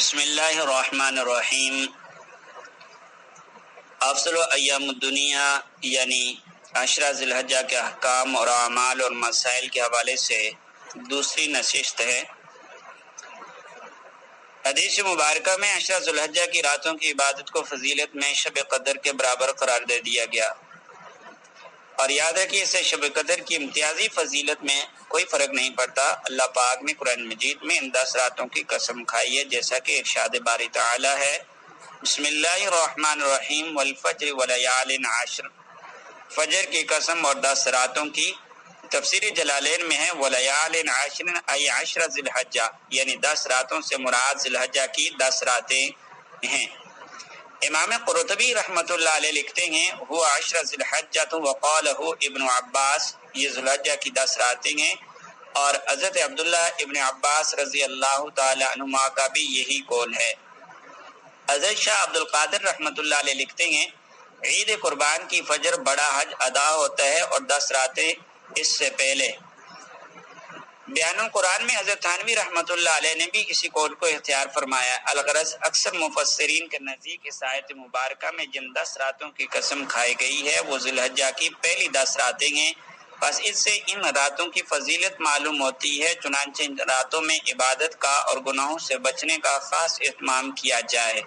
بسم اللہ الرحمن الرحیم۔ افضل ایام الدنیا یعنی عشرہ ذی الحجہ کے احکام اور اعمال اور مسائل کے حوالے سے دوسری نشست ہے۔ حدیث مبارکہ میں عشرہ ذی الحجہ کی راتوں کی عبادت کو فضیلت میں شب قدر کے برابر قرار دے دیا گیا، اور یاد ہے کہ اسے شب قدر کی امتیازی فضیلت میں کوئی فرق نہیں پڑتا۔ اللہ پاک نے قرآن مجید میں ان 10 راتوں کی قسم کھائی ہے، جیسا کہ ارشاد باری تعالی ہے، بسم اللہ الرحمن الرحیم والفجر ولیال عشر، فجر کی قسم اور 10 راتوں کی۔ تفسیر جلالین میں ہے ولیال عشر ای عشر ذی الحجہ، یعنی 10 راتوں سے مراد ذی الحجہ کی 10 راتیں ہیں۔ امام قرطبی رحمۃ اللہ علیہ لکھتے ہیں ہوا عشر ذی الحجہ وقالہ ابن عباس، یہ ذی الحجہ کی 10 راتیں ہیں، اور حضرت عبداللہ ابن عباس رضی اللہ تعالی عنہما کا بھی یہی قول ہے۔ حضرت شاہ عبد القادر رحمۃ اللہ علیہ لکھتے ہیں عید قربان کی فجر بڑا حج ادا ہوتا ہے اور 10 راتیں اس سے پہلے۔ بیان القرآن میں حضرت تھانوی رحمۃ اللہ علیہ نے بھی کسی قول کو اختیار فرمایا۔ الغرض اکثر مفسرین کے نزدیک اس آیت مبارکہ میں جن 10 راتوں کی قسم کھائی گئی ہے وہ ذی الحجہ کی پہلی 10 راتیں ہیں، بس اس سے ان راتوں کی فضیلت معلوم ہوتی ہے، چنانچہ ان راتوں میں عبادت کا اور گناہوں سے بچنے کا خاص اہتمام کیا جائے۔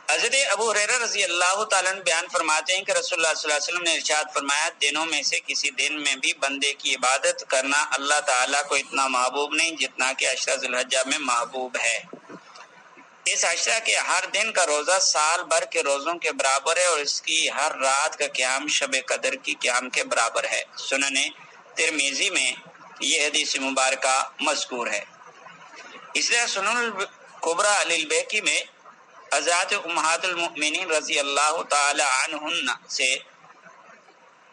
حضرت ابو ہریرہ رضی اللہ تعالیٰ عنہ بیان فرماتے ہیں کہ رسول اللہ صلی اللہ علیہ وسلم نے ارشاد فرمایا، دنوں میں سے کسی دن میں بھی بندے کی عبادت کرنا اللہ تعالیٰ کو اتنا محبوب نہیں جتنا کہ عشرہ ذی الحجہ میں محبوب ہے۔ اس عشرہ کے ہر دن کا روزہ سال بھر کے روزوں کے برابر ہے، اور اس کی ہر رات کا قیام شب قدر کی قیام کے برابر ہے۔ سنن ترمذی میں یہ حدیث مبارکہ مذکور ہے۔ اس لیے سنن الکبریٰ للبیہقی میں حضرات امہات المؤمنین رضی اللہ تعالی عنہن سے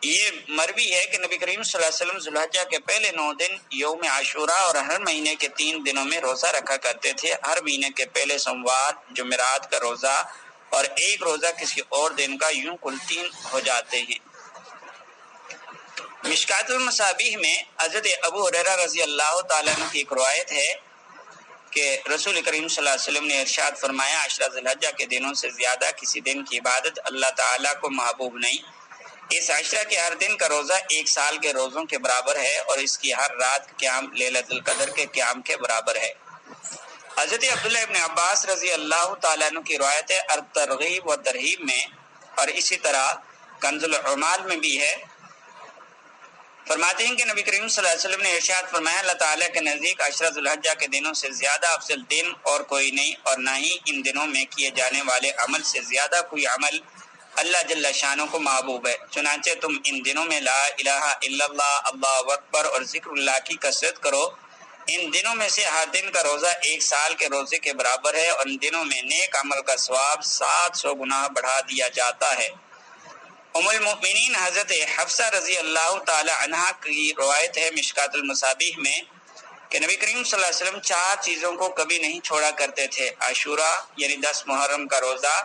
یہ مروی ہے کہ نبی کریم صلی اللہ علیہ وسلم ذی الحجہ کے پہلے 9 دن یوم عاشوراء اور ہر مہینے کے 3 دنوں میں روزہ رکھا کرتے تھے۔ ہر مہینے کے پہلے سوموار، جمعرات کا روزہ اور ایک روزہ کسی اور دن کا، یوں کل 3 ہو جاتے ہیں۔ مشکات المصابیح میں حضرت ابو ہریرہ رضی اللہ تعالیٰ عنہ کی ایک روایت ہے کہ رسول کریم صلی اللہ علیہ وسلم نے ارشاد فرمایا، عشرہ ذی الحجہ کے دنوں سے زیادہ کسی دن کی عبادت اللہ تعالیٰ کو محبوب نہیں۔ اس عشرہ کے ہر دن کا روزہ 1 سال کے روزوں کے برابر ہے، اور اس کی ہر رات کا قیام لیلۃ القدر کے قیام کے برابر ہے۔ حضرت عبداللہ ابن عباس رضی اللہ تعالیٰ عنہ کی روایت ہے الترغیب و ترہیب میں، اور اسی طرح کنز العمال میں بھی ہے، فرماتے ہیں کہ نبی کریم صلی اللہ علیہ وسلم نے ارشاد فرمایا، اللہ تعالیٰ کے نزدیک عشرہ ذی الحجہ کے دنوں سے زیادہ افضل دن اور کوئی نہیں، اور نہ ہی ان دنوں میں کیے جانے والے عمل سے زیادہ کوئی عمل اللہ جل شانہ کو محبوب ہے۔ چنانچہ تم ان دنوں میں لا الہ الا اللہ، اللہ اکبر اور ذکر اللہ کی کثرت کرو۔ ان دنوں میں سے ہر دن کا روزہ 1 سال کے روزے کے برابر ہے، اور ان دنوں میں نیک عمل کا ثواب 700 گنا بڑھا دیا جاتا ہے۔ ام المؤمنین حضرت حفصہ رضی اللہ تعالی عنہا کی روایت ہے مشکات المصابیح میں کہ نبی کریم صلی اللہ علیہ وسلم 4 چیزوں کو کبھی نہیں چھوڑا کرتے تھے: عاشوراء یعنی 10 محرم کا روزہ،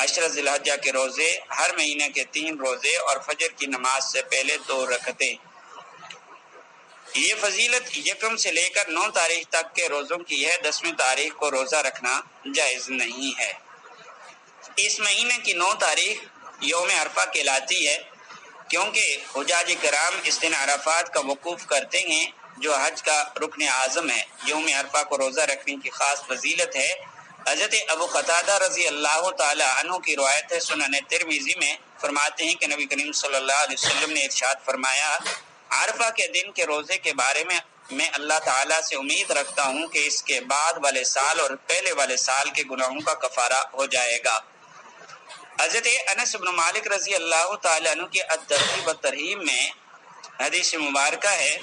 عشرہ ذی الحجہ کے روزے، ہر مہینے کے 3 روزے، اور فجر کی نماز سے پہلے 2 رکعتیں۔ یہ فضیلت یکم سے لے کر 9 تاریخ تک کے روزوں کی ہے۔ 10ویں تاریخ کو روزہ رکھنا جائز نہیں ہے۔ اس مہینے کی 9 تاریخ یوم عرفہ کہلاتی ہے، کیونکہ حجاج کرام اس دن عرفات کا وقوف کرتے ہیں، جو حج کا رکن اعظم ہے۔ یوم عرفہ کو روزہ رکھنے کی خاص فضیلت ہے۔ حضرت ابو قتادہ رضی اللہ تعالی عنہ کی روایت ہے سنن ترمذی میں، فرماتے ہیں کہ نبی کریم صلی اللہ علیہ وسلم نے ارشاد فرمایا، عرفہ کے دن کے روزے کے بارے میں اللہ تعالیٰ سے امید رکھتا ہوں کہ اس کے بعد والے سال اور پہلے والے سال کے گناہوں کا کفارہ ہو جائے گا۔ حضرت انس بن مالک رضی اللہ تعالیٰ عنہ کی الترغیب والترہیب میں حدیث مبارکہ ہے،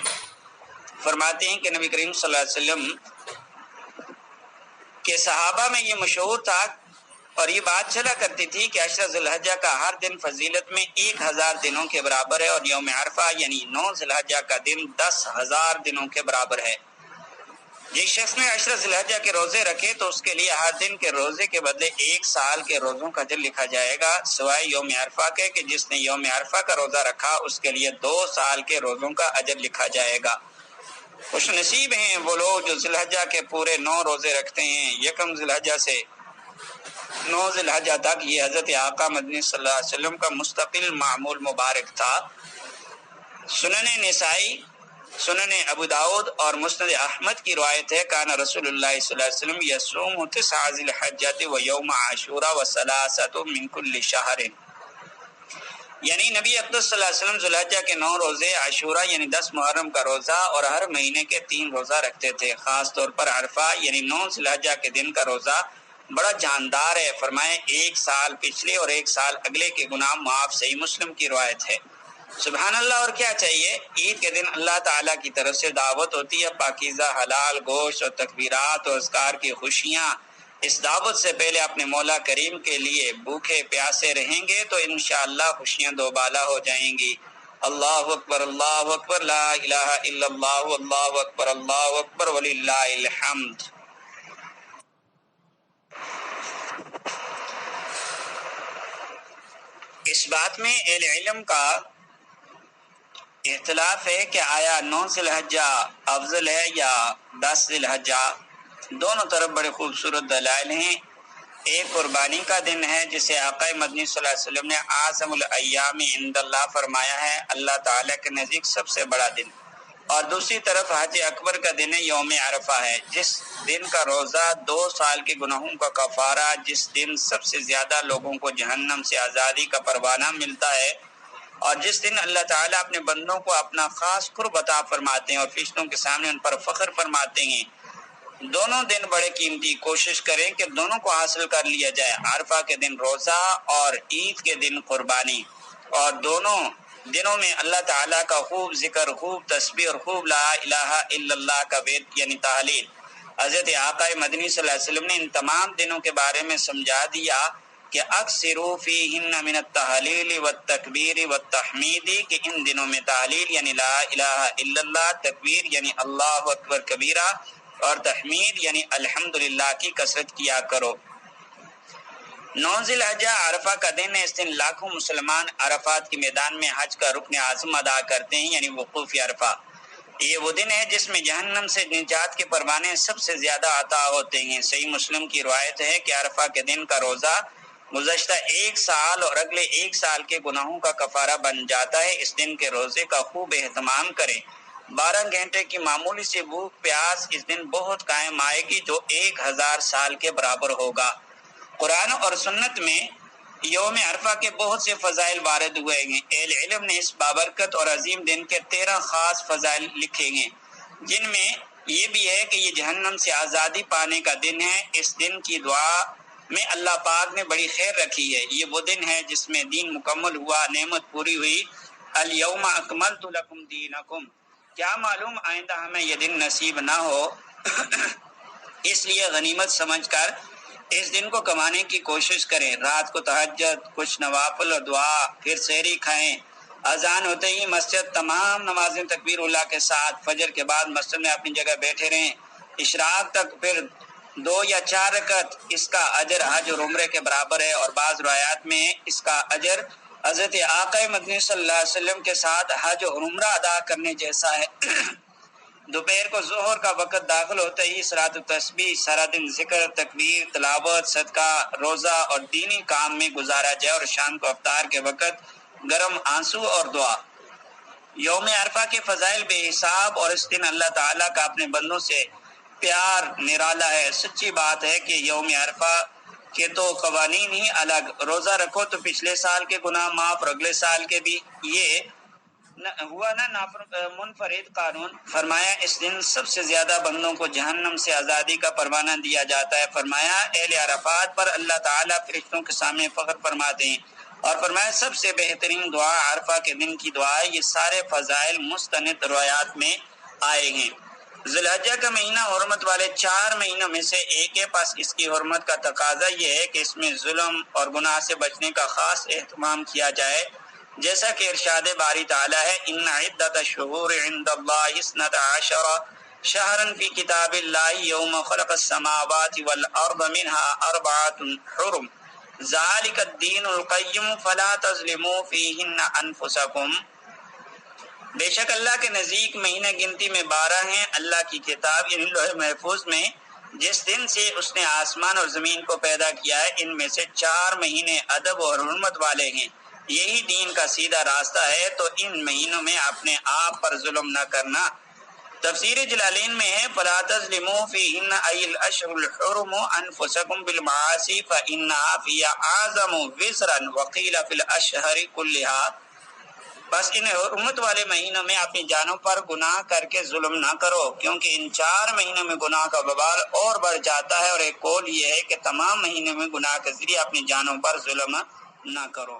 فرماتے ہیں کہ نبی کریم صلی اللہ علیہ وسلم کے صحابہ میں یہ مشہور تھا اور یہ بات چلا کرتی تھی کہ عشرہ ذی الحجہ کا ہر دن فضیلت میں 1000 دنوں کے برابر ہے، اور یوم عرفہ یعنی 9 ذی الحجہ کا دن 10,000 دنوں کے برابر ہے۔ جس شخص نے عشرہ ذی الحجہ کے روزے رکھے تو اس کے لیے ہر دن کے روزے کے بدلے 1 سال کے روزوں کا اجر لکھا جائے گا، سوائے یوم عرفہ کے کہ جس نے یوم عرفہ کا روزہ رکھا اس کے لیے 2 سال کے روزوں کا اجر لکھا جائے گا۔ خوش نصیب ہیں وہ لوگ جو ذی الحجہ کے پورے 9 روزے رکھتے ہیں۔ یکم ذی الحجہ سے 9 ذی الحجہ تک یہ حضرت آقا مدنی صلی اللہ علیہ وسلم کا مستقل معمول مبارک تھا۔ سنن نسائی، سنن ابو داؤد اور مسند احمد کی روایت ہے، کان رسول اللہ صلی اللہ علیہ وسلم یصوم 9 ذی الحجۃ و یوم عاشوراء و ثلاثۃ من کل شہر، یعنی نبی اقدس صلی اللہ علیہ وسلم ذی الحجہ کے 9 روزے، عاشوراء یعنی 10 محرم کا روزہ اور ہر مہینے کے 3 روزہ رکھتے تھے۔ خاص طور پر عرفہ یعنی 9 ذی الحجہ کے دن کا روزہ بڑا جاندار ہے، فرمائے 1 سال پچھلے اور 1 سال اگلے کے گناہ معاف۔ صحیح مسلم کی روایت ہے۔ سبحان اللہ، اور کیا چاہیے؟ عید کے دن اللہ تعالیٰ کی طرف سے دعوت ہوتی ہے، پاکیزہ حلال گوشت اور تکبیرات اور اذکار کی خوشیاں۔ اس دعوت سے پہلے اپنے مولا کریم کے لیے بھوکے پیاسے رہیں گے تو انشاءاللہ خوشیاں دوبالا ہو جائیں گی۔ اللہ اکبر، اللہ اکبر، لا الہ الا اللہ، اللہ اکبر، اللہ اکبر وللہ الحمد۔ اس بات میں اہل علم کا اختلاف ہے کہ آیا 9 ذی الحجہ افضل ہے یا 10 ذی الحجہ۔ دونوں طرف بڑے خوبصورت دلائل ہیں۔ ایک قربانی کا دن ہے جسے آقا مدنی صلی اللہ علیہ وسلم نے اعظم الایام عند اللہ فرمایا ہے، اللہ تعالیٰ کے نزدیک سب سے بڑا دن، اور دوسری طرف حج اکبر کا دن ہے، یوم عرفہ ہے، جس دن کا روزہ 2 سال کے گناہوں کا کفارہ، جس دن سب سے زیادہ لوگوں کو جہنم سے آزادی کا پروانہ ملتا ہے، اور جس دن اللہ تعالیٰ اپنے بندوں کو اپنا خاص قرب عطا فرماتے ہیں اور فرشتوں کے سامنے ان پر فخر فرماتے ہیں۔ دونوں دن بڑے قیمتی، کوشش کریں کہ دونوں کو حاصل کر لیا جائے، عرفہ کے دن روزہ اور عید کے دن قربانی، اور دونوں دنوں میں اللہ تعالیٰ کا خوب ذکر، خوب تسبیح اور خوب لا الہ الا اللہ کا وید یعنی تحلیل۔ حضرت آقا مدنی صلی اللہ علیہ وسلم نے ان تمام دنوں کے بارے میں سمجھا دیا کہ اکثروا فیہن من التحلیل والتکبیر والتحمید، کہ ان دنوں میں تحلیل یعنی لا الہ الا اللہ، تکبیر یعنی اللہ اکبر کبیرہ، اور تحمید یعنی الحمدللہ کی کثرت کیا کرو۔ 9 ذی الحجہ عرفہ کا دن ہے، اس دن لاکھوں مسلمان عرفات کے میدان میں حج کا رکن اعظم ادا کرتے ہیں یعنی وقوف عرفہ۔ یہ وہ دن ہے جس میں جہنم سے نجات کے پروانے سب سے زیادہ عطا ہوتے ہیں۔ صحیح مسلم کی روایت ہے کہ عرفہ کے دن کا روزہ گزشتہ 1 سال اور اگلے 1 سال کے گناہوں کا کفارہ بن جاتا ہے۔ اس دن کے روزے کا خوب اہتمام کریں۔ 12 گھنٹے کی معمولی سی بھوک پیاس اس دن بہت قائم آئے گی جو 1000 سال کے برابر ہوگا۔ قرآن اور سنت میں یوم عرفہ کے بہت سے فضائل وارد ہوئے ہیں۔ اہل علم نے اس بابرکت اور عظیم دن کے 13 خاص فضائل لکھے ہیں، جن میں یہ بھی ہے کہ یہ جہنم سے آزادی پانے کا دن ہے۔ اس دن کی دعا میں اللہ پاک نے بڑی خیر رکھی ہے۔ یہ وہ دن ہے جس میں دین مکمل ہوا، نعمت پوری ہوئی۔ الیوم اکملت لکم دینکم، کیا معلوم آئندہ ہمیں یہ دن نصیب نہ ہو، اس لیے غنیمت سمجھ کر اس دن کو کمانے کی کوشش کریں۔ رات کو تہجد، کچھ نوافل اور دعا، پھر سحری کھائیں۔ اذان ہوتے ہی مسجد تمام نمازیں تکبیر اللہ کے ساتھ، فجر کے بعد مسجد میں اپنی جگہ بیٹھے رہیں، اشراق تک، پھر 2 یا 4 رکعت، اس کا اجر حج اور عمرے کے برابر ہے، اور بعض روایات میں اس کا اجر حضرت آقا مدنی صلی اللہ علیہ وسلم کے ساتھ حج اور عمرہ ادا کرنے جیسا ہے۔ دوپہر کو ظہر کا وقت داخل ہوتے ہی صلاۃ و تسبیح، سارا دن ذکر، تکبیر، تلاوت، صدقہ، روزہ اور دینی کام میں گزارا جائے، اور شام کو افطار کے وقت گرم آنسو اور دعا۔ یوم عرفہ کے فضائل بے حساب، اور اس دن اللہ تعالیٰ کا اپنے بندوں سے پیار نرالا ہے۔ سچی بات ہے کہ یوم عرفہ کے تو قوانین ہی الگ، روزہ رکھو تو پچھلے سال کے گناہ معاف اور اگلے سال کے بھی۔ یہ ہوا نا منفرد قانون۔ فرمایا اس دن سب سے زیادہ بندوں کو جہنم سے آزادی کا پروانہ دیا جاتا ہے۔ فرمایا اہل عرفات پر اللہ تعالیٰ فرشتوں کے سامنے فخر فرماتے ہیں، اور فرمایا سب سے بہترین دعا عرفہ کے دن کی دعا ہے۔ یہ سارے فضائل مستند روایات میں آئے ہیں۔ ذی الحجہ کا مہینہ حرمت والے 4 مہینوں میں سے ایک ہے، پس اس کی حرمت کا تقاضا یہ ہے کہ اس میں ظلم اور گناہ سے بچنے کا خاص اہتمام کیا جائے، جیسا کہ ارشاد باری تعالیٰ ہے، ان عدت الشہور عند اللہ 12 شہرا فی کتاب اللہ یوم خلق السماوات والارض منها 4 حرم ذالک الدین القیم فلا تظلموا فیہن انفسکم۔ بے شک اللہ کے نزدیک مہینہ گنتی میں 12 ہیں، اللہ کی کتاب یعنی لوح محفوظ میں جس دن سے اس نے آسمان اور زمین کو پیدا کیا ہے، ان میں سے 4 مہینے ادب اور حرمت والے ہیں، یہی دین کا سیدھا راستہ ہے، تو ان مہینوں میں اپنے آپ پر ظلم نہ کرنا۔ تفسیر جلالین میں ہے فَلَا تَظْلِمُوا فِيهِنَّ أَيِ الْأَشْهُرُ الْحُرُمُ أَنفُسَكُمْ بِالْمَعَاصِي فَإِنَّهَا فِيهَا أَعْظَمُ وِزْرًا وَقِيلَ فِي الْأَشْهُرِ كُلِّهَا۔ بس ان حرمت والے مہینوں میں اپنی جانوں پر گناہ کر کے ظلم نہ کرو، کیونکہ ان 4 مہینوں میں گناہ کا وبال اور بڑھ جاتا ہے، اور ایک قول یہ ہے کہ تمام مہینوں میں گناہ کے ذریعے اپنی جانوں پر ظلم نہ کرو۔